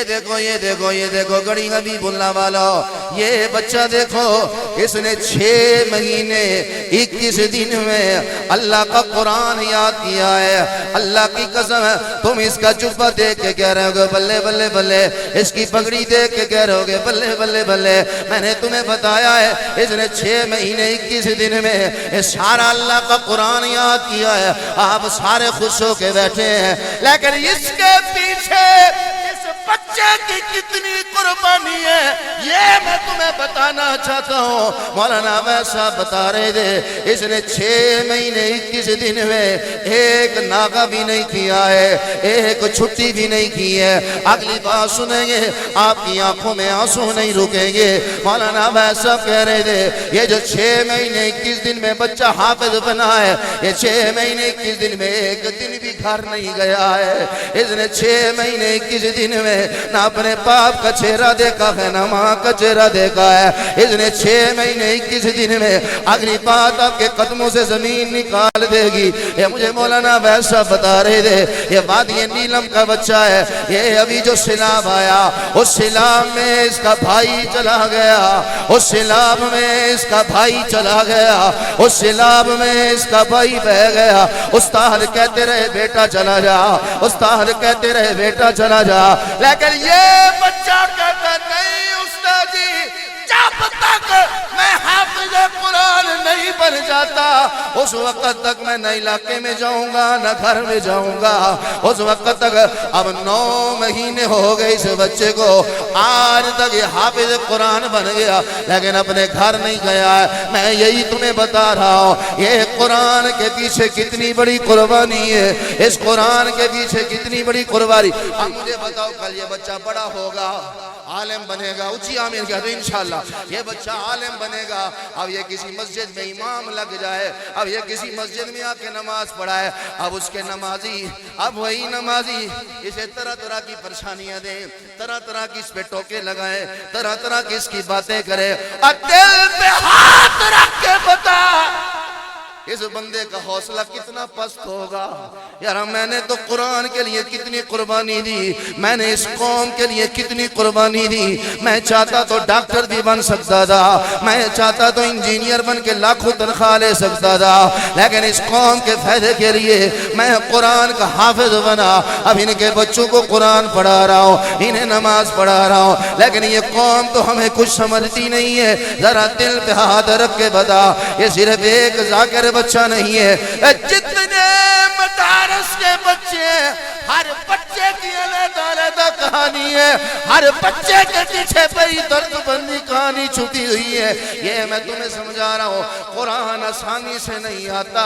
یہ دیکھو گڑی حبیب اللہ والا، یہ بچہ دیکھو، اس نے 6 مہینے 21 دن میں اللہ کا قرآن یاد کیا ہے۔ اللہ کی قسم ہے، تم اس کا جبہ دیکھ کے کہہ رہے ہوگے بلے بلے بلے، اس کی پگڑی دیکھ کے کہہ رہے ہوگے بلے بلے بلے۔ میں نے تمہیں بتایا ہے اس نے 6 مہینے 21 دن میں سارا اللہ کا قرآن یاد کیا ہے۔ آپ سارے خوش ہو کے بیٹھے ہیں، لیکن اس کے پیچھے اس بچے کی کتنی قربانی ہے یہ میں تمہیں بتانا چاہتا ہوں۔ مولانا ویسا بتا رہے تھے اس نے 6 مہینے 21 دن میں ایک ناغہ بھی نہیں کیا ہے، ایک چھٹی بھی نہیں کی ہے۔ اگلی بات سنیں گے، آپ کی آنکھوں میں آنسو نہیں رکیں گے۔ مولانا ویسا کہہ رہے تھے یہ جو 6 مہینے 21 دن میں بچہ حافظ بنا ہے، یہ 6 مہینے 21 دن میں ایک دن بھی گھر نہیں گیا ہے۔ اس نے 6 مہینے 21 دن میں نہ اپنے باپ کا چہرہ دیکھا ہے نہ ماں کا چہرہ دیکھا ہے۔ اس نے 6 مہینے 21 دن میں اگلی بات آپ کے قدموں سے زمین نکال دے گی۔ یہ مجھے مولانا ویسا بتا رہے تھے یہ وادی نیلم کا بچہ ہے، یہ ابھی جو سیلاب آیا اس سیلاب میں اس کا بھائی چلا گیا، اس سیلاب میں اس کا بھائی چلا گیا، اس سیلاب میں اس کا بھائی بہ گیا۔ استاد کہتے رہے بیٹا چلا جا، استاد کہتے رہے بیٹا چلا جا، لیکن یہ بچہ کہتا نہیں استاد جی جب تک میں حافظ قرآن نہیں بن جاتا اس وقت تک میں نہ علاقے میں جاؤں گا نہ گھر میں جاؤں گا۔ اس وقت تک اب 9 مہینے ہو گئے اس بچے کو، آج تک یہ حافظ قرآن بن گیا لیکن اپنے گھر نہیں گیا ہے۔ میں یہی تمہیں بتا رہا ہوں یہ قرآن کے پیچھے کتنی بڑی قربانی ہے، اس قرآن کے پیچھے کتنی بڑی قربانی۔ اب مجھے بتاؤ کل یہ بچہ بڑا ہوگا عالم بنے گا، اونچی آمین کہہ دو انشاءاللہ، یہ بچہ عالم بنے گا۔ اب یہ کسی مسجد میں امام لگ جائے، اب یہ کسی مسجد میں آ کے نماز پڑھائے، اب اس کے نمازی اب وہی نمازی اسے طرح طرح کی پریشانیاں دیں، طرح طرح کی اس پہ ٹوکے لگائیں، طرح طرح کی اس کی باتیں کرے، اور دل پہ ہاتھ رکھ کے بتا اس بندے کا حوصلہ کتنا پست ہوگا۔ یار میں نے تو قرآن کے لیے کتنی قربانی دی، میں نے اس قوم کے لیے کتنی قربانی دی۔ میں چاہتا تو ڈاکٹر بھی بن سکتا تھا، میں چاہتا تو انجینئر بن کے لاکھوں تنخواہ لے سکتا تھا، لیکن اس قوم کے فائدے کے لیے میں قرآن کا حافظ بنا۔ اب ان کے بچوں کو قرآن پڑھا رہا ہوں، انہیں نماز پڑھا رہا ہوں، لیکن یہ قوم تو ہمیں کچھ سمجھتی نہیں ہے۔ ذرا دل پہ ہاتھ رکھ کے بتا یہ صرف ایک ذاکر بچہ نہیں ہے، جتنے مدارس کے بچے ہیں ہر بچے کی علیحدہ کہانی ہے، ہر بچے کے پیچھے بڑی درد بندی کہانی چھپی ہوئی ہے۔ یہ میں تمہیں سمجھا رہا ہوں قرآن آسانی سے نہیں آتا،